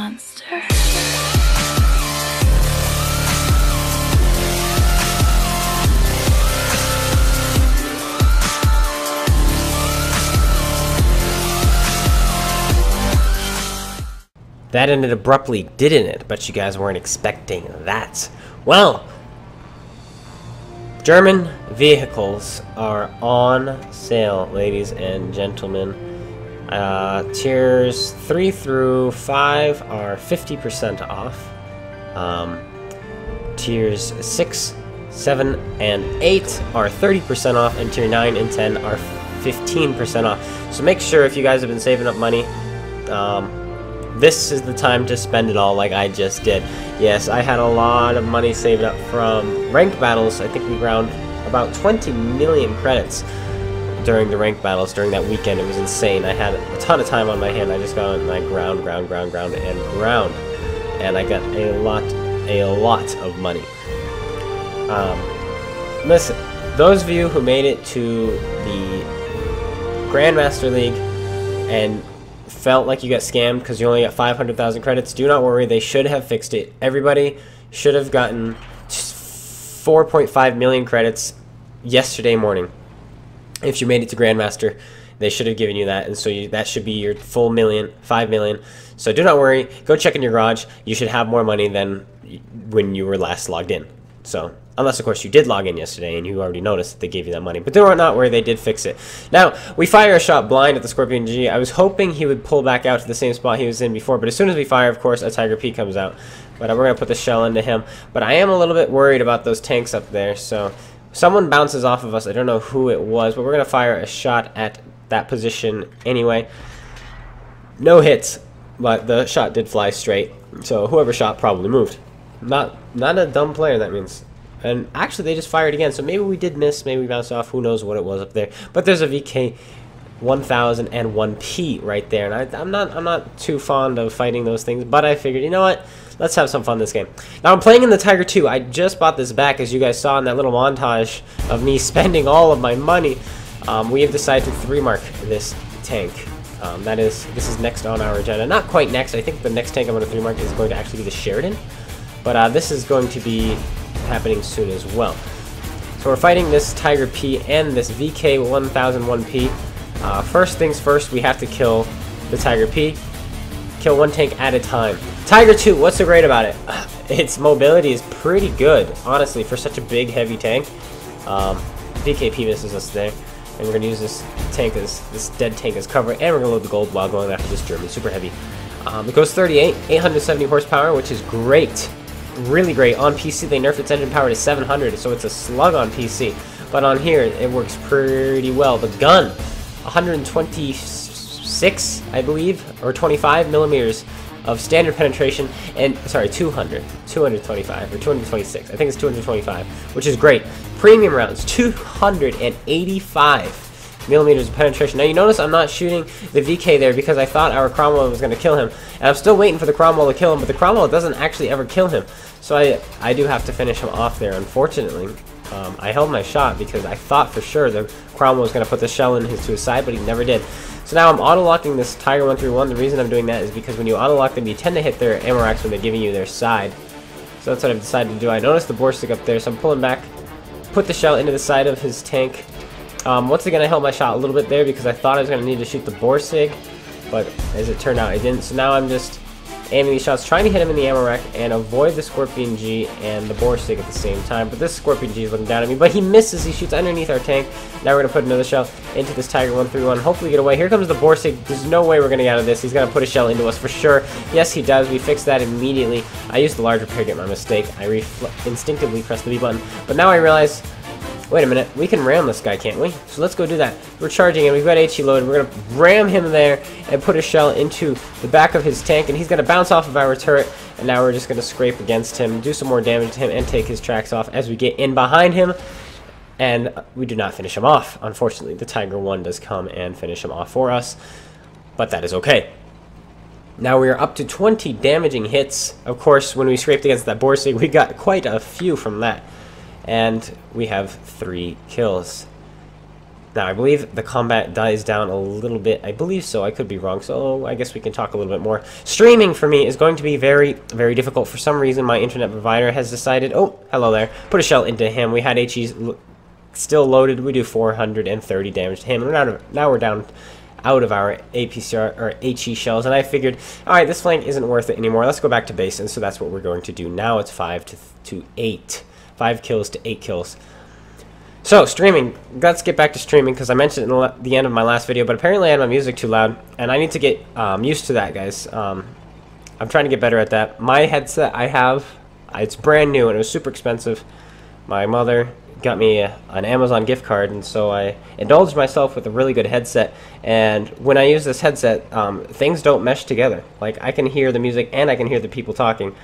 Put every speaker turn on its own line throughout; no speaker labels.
monster.
That ended abruptly, didn't it? But you guys weren't expecting that. Well, German vehicles are on sale, ladies and gentlemen. Tiers 3 through 5 are 50% off. Tiers 6, 7, and 8 are 30% off, and tier 9 and 10 are 15% off. So make sure, if you guys have been saving up money, this is the time to spend it all like I just did. Yes, I had a lot of money saved up from ranked battles. I think we ground about 20 million credits during the ranked battles during that weekend. It was insane. I had a ton of time on my hand. I just got and I ground, and I got a lot of money. Listen, those of you who made it to the Grandmaster League and felt like you got scammed because you only got 500,000 credits, do not worry. They should have fixed it. Everybody should have gotten 4.5 million credits yesterday morning. If you made it to Grandmaster, they should have given you that, and so that should be your full 5 million. So do not worry. Go check in your garage. You should have more money than when you were last logged in. So, unless, of course, you did log in yesterday and you already noticed that they gave you that money. But do not worry, they did fix it. Now, we fire a shot blind at the Scorpion G. I was hoping he would pull back out to the same spot he was in before, but as soon as we fire, of course, a Tiger P comes out. But we're going to put the shell into him. But I am a little bit worried about those tanks up there, so someone bounces off of us. I don't know who it was, but we're going to fire a shot at that position anyway. No hits, but the shot did fly straight, so whoever shot probably moved. Not a dumb player, that means. And actually, they just fired again, so maybe we did miss, maybe we bounced off, who knows what it was up there. But there's a VK 1001P right there, and I'm not too fond of fighting those things, but I figured, you know what, let's have some fun this game. Now, I'm playing in the Tiger 2. I just bought this back, as you guys saw in that little montage of me spending all of my money. We have decided to 3-mark this tank. This is next on our agenda. Not quite next. I think the next tank I'm going to 3-mark is going to actually be the Sheridan. But this is going to be happening soon as well. So we're fighting this Tiger P and this VK 1001P. First things first, we have to kill the Tiger P. Kill one tank at a time. Tiger 2, what's so great about it? Its mobility is pretty good, honestly, for such a big, heavy tank. VKP misses us there. And we're going to use this dead tank as cover, and we're going to load the gold while going after this German super heavy. It goes 38, 870 horsepower, which is great. Really great. On PC, they nerfed its engine power to 700, so it's a slug on PC. But on here, it works pretty well. The gun, 126, I believe, or 25 millimeters of standard penetration, and, sorry, 225, or 226. I think it's 225, which is great. Premium rounds, 285 millimeters of penetration. Now you notice I'm not shooting the VK there because I thought our Cromwell was going to kill him, and I'm still waiting for the Cromwell to kill him, but the Cromwell doesn't actually ever kill him, so I do have to finish him off there. Unfortunately, I held my shot because I thought for sure the Cromwell was going to put the shell to his side, but he never did. So now I'm auto-locking this Tiger 131. The reason I'm doing that is because when you auto-lock them, you tend to hit their ammo racks when they're giving you their side. So that's what I've decided to do. I noticed the bore stick up there, so I'm pulling back, put the shell into the side of his tank. Once again, I held my shot a little bit there because I thought I was going to need to shoot the bore sig, but as it turned out, I didn't. So now I'm just aiming these shots, trying to hit him in the ammo rack and avoid the Scorpion G and the bore sig at the same time. But this Scorpion G is looking down at me, but he misses. He shoots underneath our tank. Now we're going to put another shell into this Tiger 131. Hopefully get away. Here comes the bore sig. There's no way we're going to get out of this. He's going to put a shell into us for sure. Yes, he does. We fixed that immediately. I used the large repair to get my mistake. I instinctively pressed the B button. But now I realize, wait a minute, we can ram this guy, can't we? So let's go do that. We're charging and we've got HE loaded. We're going to ram him there and put a shell into the back of his tank, and he's going to bounce off of our turret, and now we're just going to scrape against him, do some more damage to him, and take his tracks off as we get in behind him, and we do not finish him off. Unfortunately, the Tiger 1 does come and finish him off for us, but that is okay. Now we are up to 20 damaging hits. Of course, when we scraped against that bore sig, we got quite a few from that. And we have 3 kills. Now, I believe the combat dies down a little bit. I believe so. I could be wrong, so I guess we can talk a little bit more. Streaming for me is going to be very, very difficult. For some reason, my internet provider has decided... Oh, hello there. Put a shell into him. We had HEs still loaded. We do 430 damage to him. Now we're down out of our APCR or HE shells, and I figured, all right, this flank isn't worth it anymore. Let's go back to base, and so that's what we're going to do. Now it's 5 to 8. 5 kills to 8 kills. So, streaming. Let's get back to streaming, because I mentioned it in the end of my last video, but apparently I had my music too loud, and I need to get used to that, guys. I'm trying to get better at that. My headset I have, it's brand new, and it was super expensive. My mother got me an Amazon gift card, and so I indulged myself with a really good headset, and when I use this headset, things don't mesh together. Like, I can hear the music, and I can hear the people talking.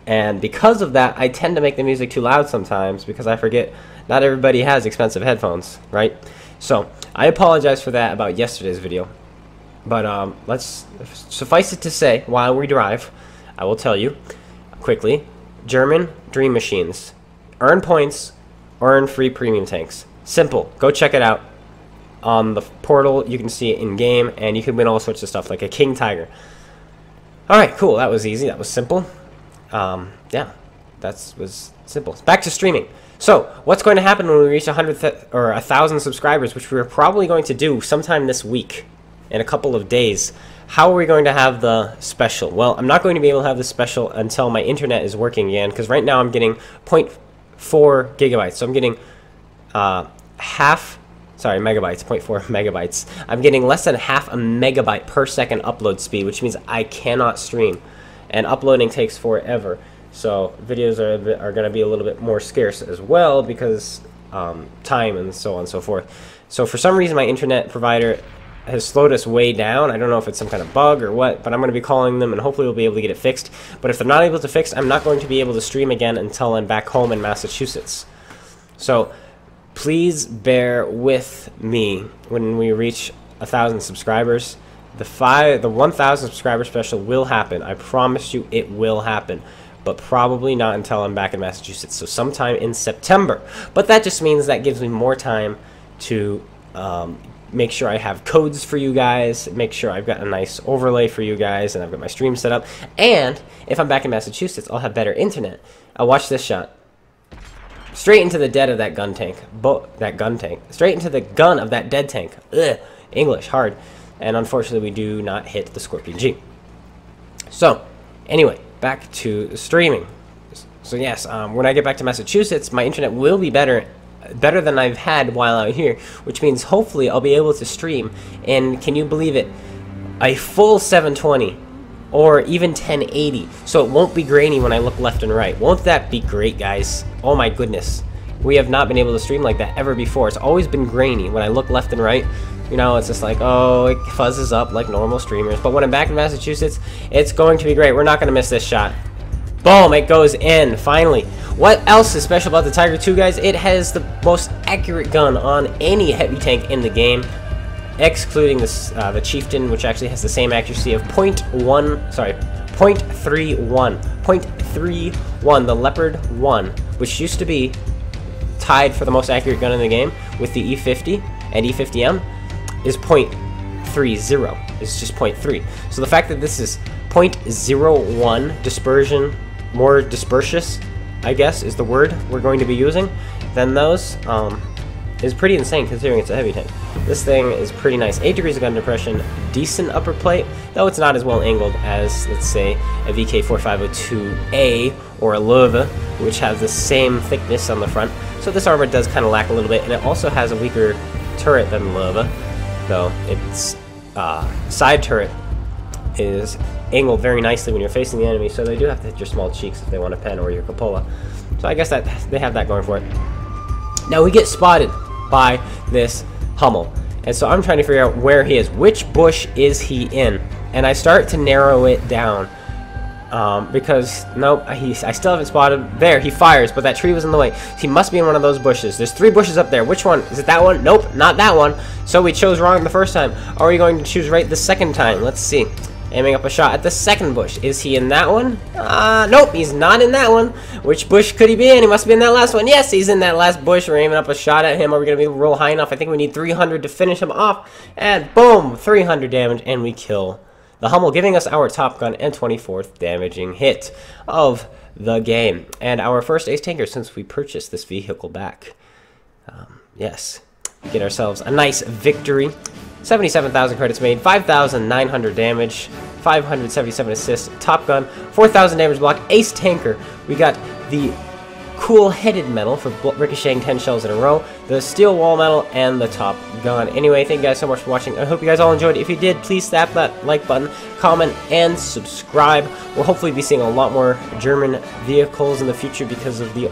And because of that, I tend to make the music too loud sometimes because I forget not everybody has expensive headphones, right? So I apologize for that about yesterday's video. But let's suffice it to say, while we drive, I will tell you quickly, German Dream Machines. Earn points, earn free premium tanks. Simple. Go check it out. On the portal, you can see it in-game, and you can win all sorts of stuff, like a King Tiger. Alright, cool. That was easy. That was simple. Yeah, that was simple. Back to streaming. So, what's going to happen when we reach 1,000 subscribers, which we're probably going to do sometime this week, in a couple of days? How are we going to have the special? Well, I'm not going to be able to have the special until my internet is working again, because right now I'm getting 0.4 gigabytes. So I'm getting megabytes, 0.4 megabytes. I'm getting less than half a megabyte per second upload speed, which means I cannot stream. And uploading takes forever, so videos are going to be a little bit more scarce as well because time and so on and so forth. So for some reason my internet provider has slowed us way down. I don't know if it's some kind of bug or what, but I'm going to be calling them and hopefully we'll be able to get it fixed. But if they're not able to fix, I'm not going to be able to stream again until I'm back home in Massachusetts. So please bear with me when we reach 1,000 subscribers. The 1,000 subscriber special will happen. I promise you it will happen. But probably not until I'm back in Massachusetts. So sometime in September. But that just means that gives me more time to make sure I have codes for you guys. Make sure I've got a nice overlay for you guys. And I've got my stream set up. And if I'm back in Massachusetts, I'll have better internet. I'll watch this shot. Straight into the dead of that gun tank. Straight into the gun of that dead tank. Ugh. English, hard. And unfortunately, we do not hit the Scorpion G. So, anyway, back to streaming. So yes, when I get back to Massachusetts, my internet will be better than I've had while out here, which means hopefully I'll be able to stream. And can you believe it? A full 720 or even 1080, so it won't be grainy when I look left and right. Won't that be great, guys? Oh my goodness. We have not been able to stream like that ever before. It's always been grainy when I look left and right. You know, it's just like, oh, it fuzzes up like normal streamers. But when I'm back in Massachusetts, it's going to be great. We're not going to miss this shot. Boom, it goes in, finally. What else is special about the Tiger II, guys? It has the most accurate gun on any heavy tank in the game, excluding this, the Chieftain, which actually has the same accuracy of 0.31. 0.31, the Leopard 1, which used to be tied for the most accurate gun in the game with the E50 and E50M. Is 0.30. It's just 0.3. So the fact that this is 0.01 dispersion, more dispersious, I guess, is the word we're going to be using, than those, is pretty insane considering it's a heavy tank. This thing is pretty nice. 8 degrees of gun depression, decent upper plate, though it's not as well angled as, let's say, a VK4502A or a Löwe, which have the same thickness on the front. So this armor does kind of lack a little bit, and it also has a weaker turret than Löwe. Though its side turret is angled very nicely when you're facing the enemy, so they do have to hit your small cheeks if they want a pen or your cupola. So I guess that they have that going for it. Now we get spotted by this Hummel, and so I'm trying to figure out where he is. Which bush is he in? And I start to narrow it down because nope, I still haven't spotted. There, he fires, but that tree was in the way. He must be in one of those bushes. There's 3 bushes up there. Which one? Is it that one? Nope, not that one. So we chose wrong the first time. Are we going to choose right the second time? Let's see. Aiming up a shot at the second bush. Is he in that one? Nope, he's not in that one. Which bush could he be in? He must be in that last one. Yes, he's in that last bush. We're aiming up a shot at him. Are we going to be roll high enough? I think we need 300 to finish him off. And boom, 300 damage, and we kill the Hummel, giving us our Top Gun and 24th damaging hit of the game. And our first ace tanker since we purchased this vehicle back. Yes, we get ourselves a nice victory. 77,000 credits made, 5,900 damage, 577 assists, Top Gun, 4,000 damage block, ace tanker. We got the cool-headed medal for ricocheting 10 shells in a row, the steel wall medal, and the Top Gun. Anyway, thank you guys so much for watching. I hope you guys all enjoyed. If you did, please slap that like button, comment, and subscribe. We'll hopefully be seeing a lot more German vehicles in the future because of the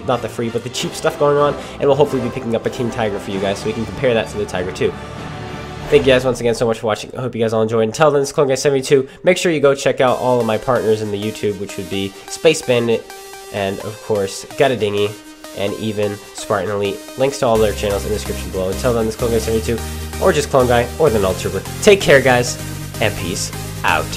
not the free, but the cheap stuff going on, and we'll hopefully be picking up a King Tiger for you guys so we can compare that to the Tiger 2. Thank you guys once again so much for watching. I hope you guys all enjoyed. Until then, this is CloneGuy72. Make sure you go check out all of my partners in the YouTube, which would be Space Bandit, and of course, GotADingy, and even Spartan Elite. Links to all their channels in the description below. Until then, this is CloneGuy72, or just Clone Guy, or the Null Trooper. Take care, guys, and peace out.